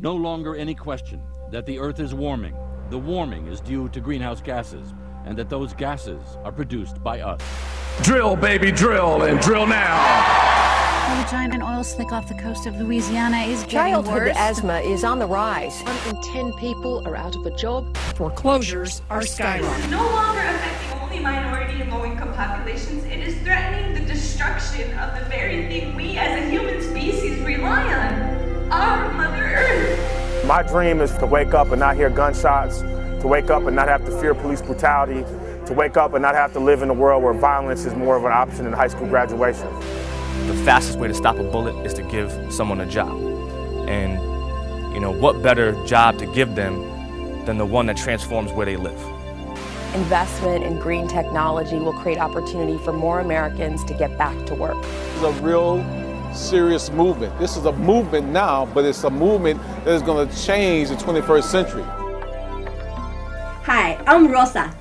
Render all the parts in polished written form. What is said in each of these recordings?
No longer any question that the Earth is warming. The warming is due to greenhouse gases, and that those gases are produced by us. Drill, baby, drill, and drill now. The giant oil slick off the coast of Louisiana is getting Childhood worse. asthma is on the rise. 1 in 10 people are out of a job. Foreclosures are skyrocketing. No longer affecting only minority and low-income populations, it is threatening the destruction of the very thing we as a human species rely on, our Mother Earth. My dream is to wake up and not hear gunshots, to wake up and not have to fear police brutality, to wake up and not have to live in a world where violence is more of an option in high school graduation. The fastest way to stop a bullet is to give someone a job. And, what better job to give them than the one that transforms where they live? Investment in green technology will create opportunity for more Americans to get back to work. This is a real serious movement. This is a movement now, but it's a movement that is going to change the 21st century. Hi, I'm Rosa.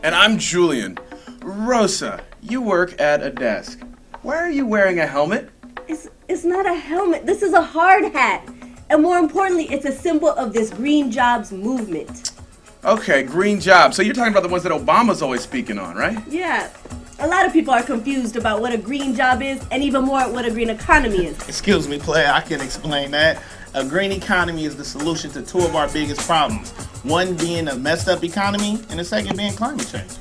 And I'm Julian. Rosa, you work at a desk. Why are you wearing a helmet? It's not a helmet. This is a hard hat. And more importantly, it's a symbol of this green jobs movement. Okay, green jobs. So you're talking about the ones that Obama's always speaking on, right? Yeah. A lot of people are confused about what a green job is and even more what a green economy is. Excuse me, player, I can explain that. A green economy is the solution to two of our biggest problems. One being a messed up economy and the second being climate change.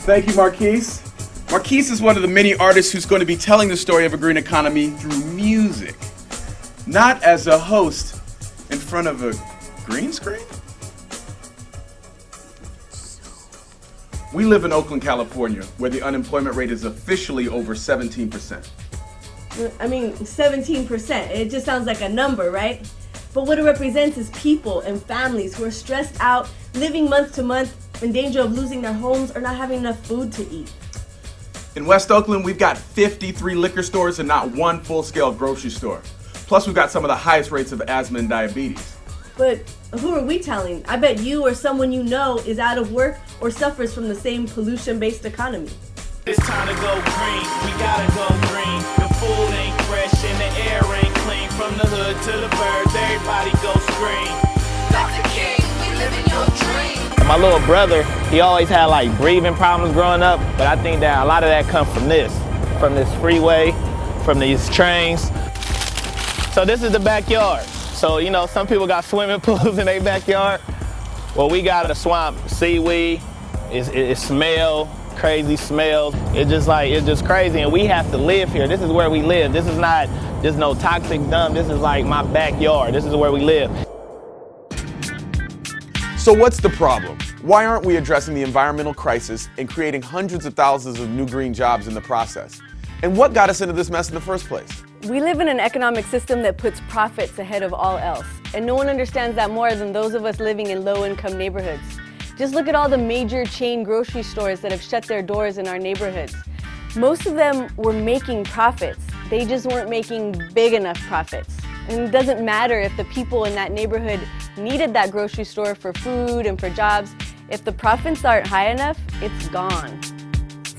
Thank you, Marquise. Marquise is one of the many artists who's going to be telling the story of a green economy through music. Not as a host in front of a green screen? We live in Oakland, California, where the unemployment rate is officially over 17%. I mean, 17%. It just sounds like a number, right? But what it represents is people and families who are stressed out, living month to month, in danger of losing their homes or not having enough food to eat. In West Oakland, we've got 53 liquor stores and not one full-scale grocery store. Plus, we've got some of the highest rates of asthma and diabetes. But who are we telling? I bet you or someone you know is out of work or suffers from the same pollution-based economy. It's time to go green, we gotta go green. The food ain't fresh and the air ain't clean. From the hood to the birds, everybody go scream. Dr. King, we live in your dream. And my little brother, he always had like breathing problems growing up, but I think that a lot of that comes from this freeway, from these trains. So this is the backyard. So, some people got swimming pools in their backyard. Well, we got a swamp, seaweed, it smell, crazy smells. It's just crazy, and we have to live here. This is where we live. This is not just no toxic dump. This is like my backyard. This is where we live. So what's the problem? Why aren't we addressing the environmental crisis and creating hundreds of thousands of new green jobs in the process? And what got us into this mess in the first place? We live in an economic system that puts profits ahead of all else, and no one understands that more than those of us living in low-income neighborhoods. Just look at all the major chain grocery stores that have shut their doors in our neighborhoods. Most of them were making profits. They just weren't making big enough profits. And it doesn't matter if the people in that neighborhood needed that grocery store for food and for jobs. If the profits aren't high enough, it's gone.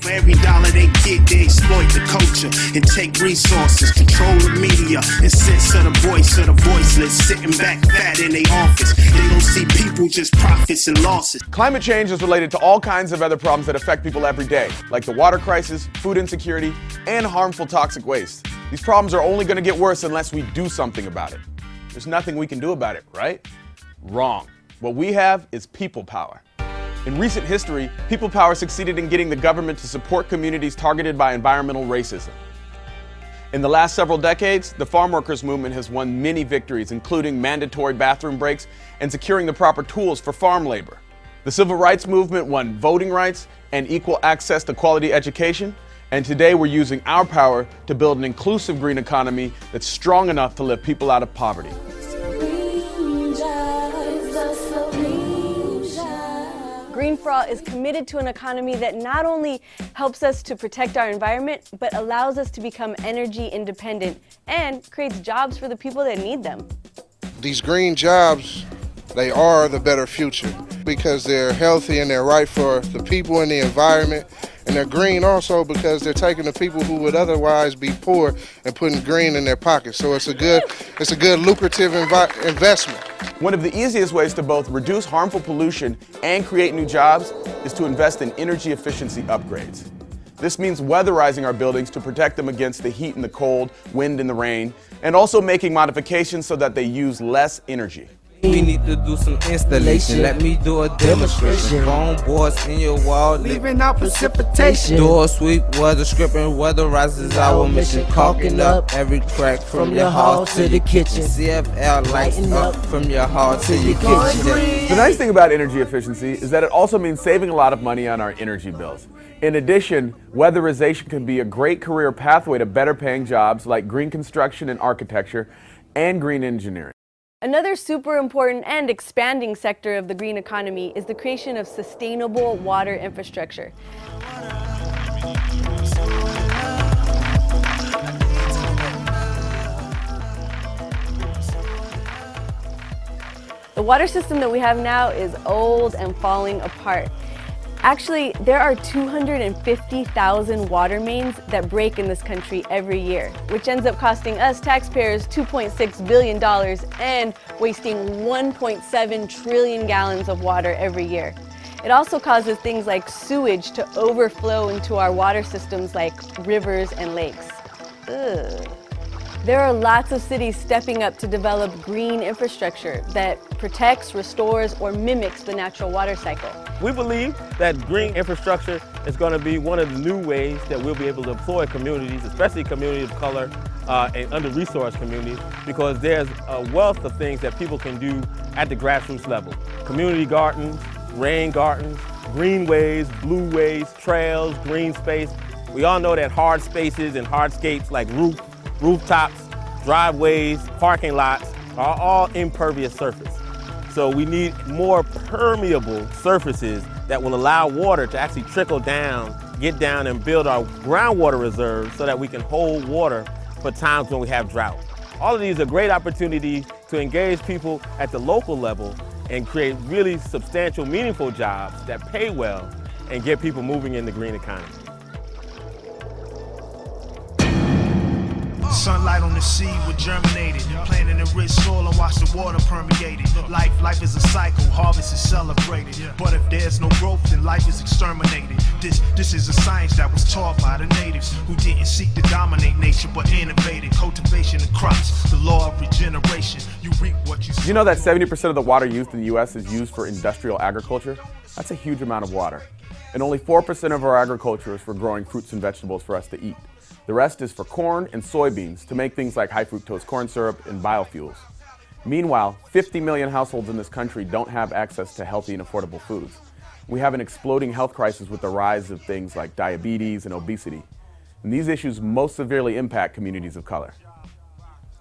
For every dollar they get, they exploit the culture and take resources, control the media, and censor the voice of the voiceless, sitting back fat in their office. They don't see people, just profits and losses. Climate change is related to all kinds of other problems that affect people every day, like the water crisis, food insecurity, and harmful toxic waste. These problems are only going to get worse unless we do something about it. There's nothing we can do about it, right? Wrong. What we have is people power. In recent history, people power succeeded in getting the government to support communities targeted by environmental racism. In the last several decades, the farm workers movement has won many victories, including mandatory bathroom breaks and securing the proper tools for farm labor. The civil rights movement won voting rights and equal access to quality education. And today we're using our power to build an inclusive green economy that's strong enough to lift people out of poverty. Green for All is committed to an economy that not only helps us to protect our environment, but allows us to become energy independent and creates jobs for the people that need them. These green jobs, they are the better future because they're healthy and they're right for the people and the environment. And they're green also because they're taking the people who would otherwise be poor and putting green in their pockets. So it's a good lucrative investment. One of the easiest ways to both reduce harmful pollution and create new jobs is to invest in energy efficiency upgrades. This means weatherizing our buildings to protect them against the heat and the cold, wind and the rain, and also making modifications so that they use less energy. We need to do some installation. Let me do a demonstration. Foam boards in your wall, leaving out precipitation. Door sweep, weather stripping, weatherizes our mission. Caulking up every crack from your hall to the kitchen. CFL lights up from your hall to your kitchen. The nice thing about energy efficiency is that it also means saving a lot of money on our energy bills. In addition, weatherization can be a great career pathway to better paying jobs like green construction and architecture and green engineering. Another super important and expanding sector of the green economy is the creation of sustainable water infrastructure. The water system that we have now is old and falling apart. Actually, there are 250,000 water mains that break in this country every year, which ends up costing us taxpayers $2.6 billion and wasting 1.7 trillion gallons of water every year. It also causes things like sewage to overflow into our water systems like rivers and lakes. Ugh. There are lots of cities stepping up to develop green infrastructure that protects, restores, or mimics the natural water cycle. We believe that green infrastructure is going to be one of the new ways that we'll be able to employ communities, especially communities of color and under-resourced communities, because there's a wealth of things that people can do at the grassroots level. Community gardens, rain gardens, greenways, blueways, trails, green space. We all know that hard spaces and hardscapes like rooftops, driveways, parking lots are all impervious surface. So we need more permeable surfaces that will allow water to actually trickle down, get down and build our groundwater reserves so that we can hold water for times when we have drought. All of these are great opportunities to engage people at the local level and create really substantial, meaningful jobs that pay well and get people moving in the green economy. Sunlight on the seed was germinated, planted in rich soil and watch the water permeate it. Life is a cycle, harvest is celebrated. But if there's no growth, then life is exterminated. This is a science that was taught by the natives who didn't seek to dominate nature but innovated cultivation of crops, the law of regeneration. You reap what you sow. Did you know that 70% of the water used in the U.S. is used for industrial agriculture? That's a huge amount of water. And only 4% of our agriculture is for growing fruits and vegetables for us to eat. The rest is for corn and soybeans to make things like high fructose corn syrup and biofuels. Meanwhile, 50 million households in this country don't have access to healthy and affordable foods. We have an exploding health crisis with the rise of things like diabetes and obesity. And these issues most severely impact communities of color.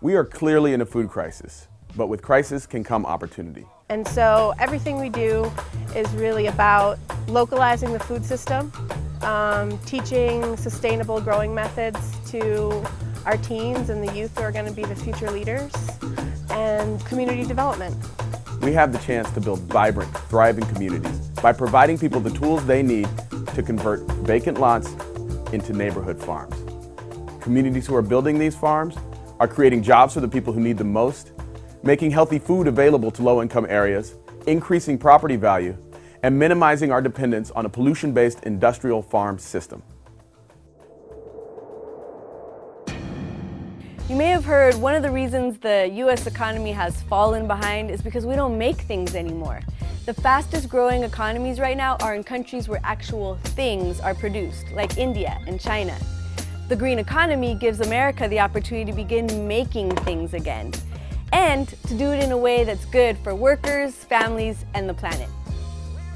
We are clearly in a food crisis, but with crisis can come opportunity. And so everything we do is really about localizing the food system, teaching sustainable growing methods to our teens and the youth who are going to be the future leaders, and community development. We have the chance to build vibrant, thriving communities by providing people the tools they need to convert vacant lots into neighborhood farms. Communities who are building these farms are creating jobs for the people who need them most, making healthy food available to low-income areas, increasing property value, and minimizing our dependence on a pollution-based industrial farm system. You may have heard one of the reasons the U.S. economy has fallen behind is because we don't make things anymore. The fastest growing economies right now are in countries where actual things are produced, like India and China. The green economy gives America the opportunity to begin making things again, and to do it in a way that's good for workers, families, and the planet.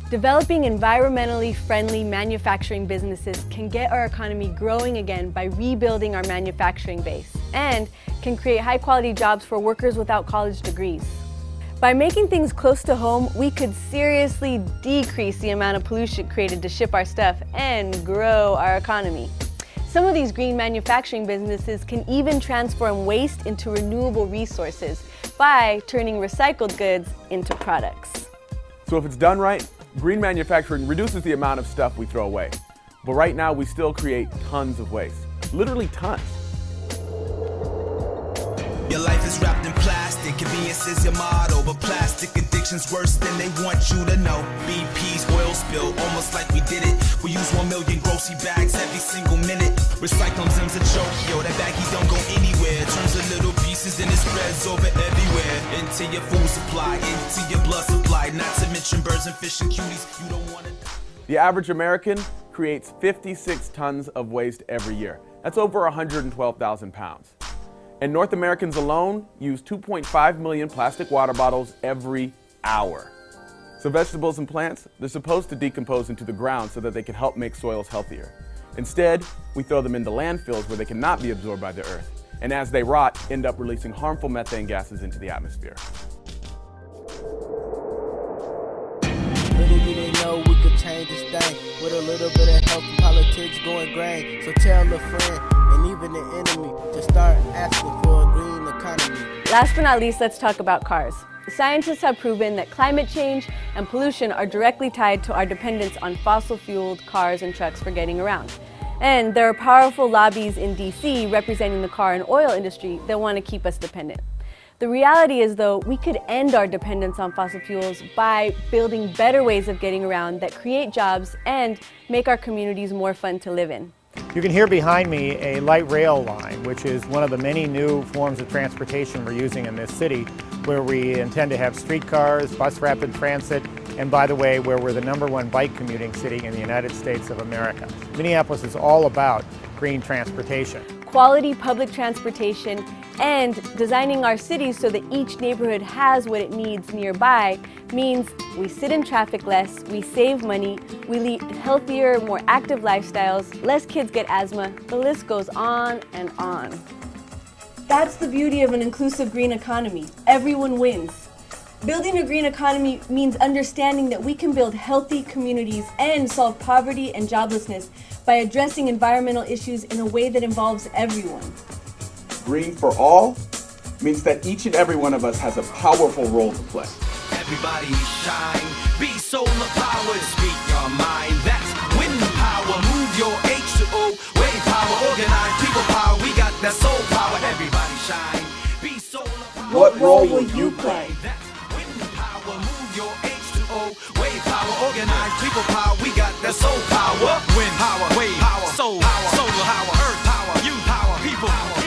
Developing environmentally friendly manufacturing businesses can get our economy growing again by rebuilding our manufacturing base, and can create high-quality jobs for workers without college degrees. By making things close to home, we could seriously decrease the amount of pollution created to ship our stuff and grow our economy. Some of these green manufacturing businesses can even transform waste into renewable resources by turning recycled goods into products. So if it's done right, green manufacturing reduces the amount of stuff we throw away. But right now, we still create tons of waste. Literally tons. Your life is wrapped in plastic, convenience is your motto, but plastic addiction's worse than they want you to know. BP's oil spill, almost like we did it. We use 1 million grocery bags every single minute. Recycling them's a joke, yo, that baggie don't go anywhere. Turns to little pieces and it spreads over everywhere. Into your food supply, into your blood supply, not to mention birds and fish and cuties you don't want to. The average American creates 56 tons of waste every year. That's over 112,000 pounds. And North Americans alone use 2.5 million plastic water bottles every hour. So vegetables and plants, they're supposed to decompose into the ground so that they can help make soils healthier. Instead, we throw them into landfills where they cannot be absorbed by the earth. And as they rot, end up releasing harmful methane gases into the atmosphere. Little do they know we could change this thing with a little bit of help from politics going grain. So tell a friend and even the enemy to start asking for a green economy. Last but not least, let's talk about cars. Scientists have proven that climate change and pollution are directly tied to our dependence on fossil-fueled cars and trucks for getting around. And there are powerful lobbies in DC representing the car and oil industry that want to keep us dependent. The reality is, though, we could end our dependence on fossil fuels by building better ways of getting around that create jobs and make our communities more fun to live in. You can hear behind me a light rail line, which is one of the many new forms of transportation we're using in this city, where we intend to have streetcars, bus rapid transit, and by the way, where we're the #1 bike commuting city in the United States of America. Minneapolis is all about green transportation. Quality public transportation and designing our cities so that each neighborhood has what it needs nearby means we sit in traffic less, we save money, we lead healthier, more active lifestyles, less kids get asthma, the list goes on and on. That's the beauty of an inclusive green economy. Everyone wins. Building a green economy means understanding that we can build healthy communities and solve poverty and joblessness by addressing environmental issues in a way that involves everyone. Green for all means that each and every one of us has a powerful role to play. Everybody shine, be solar powered, speak your mind, that's wind power, move your H2O, wave power, organize people power, we got that soul power, everybody shine, be solar powered. What role will you play? Move your H2O, wave power, organize people power, we got that soul power, wind power, wave power, soul power, solar power, earth power, you power, people power.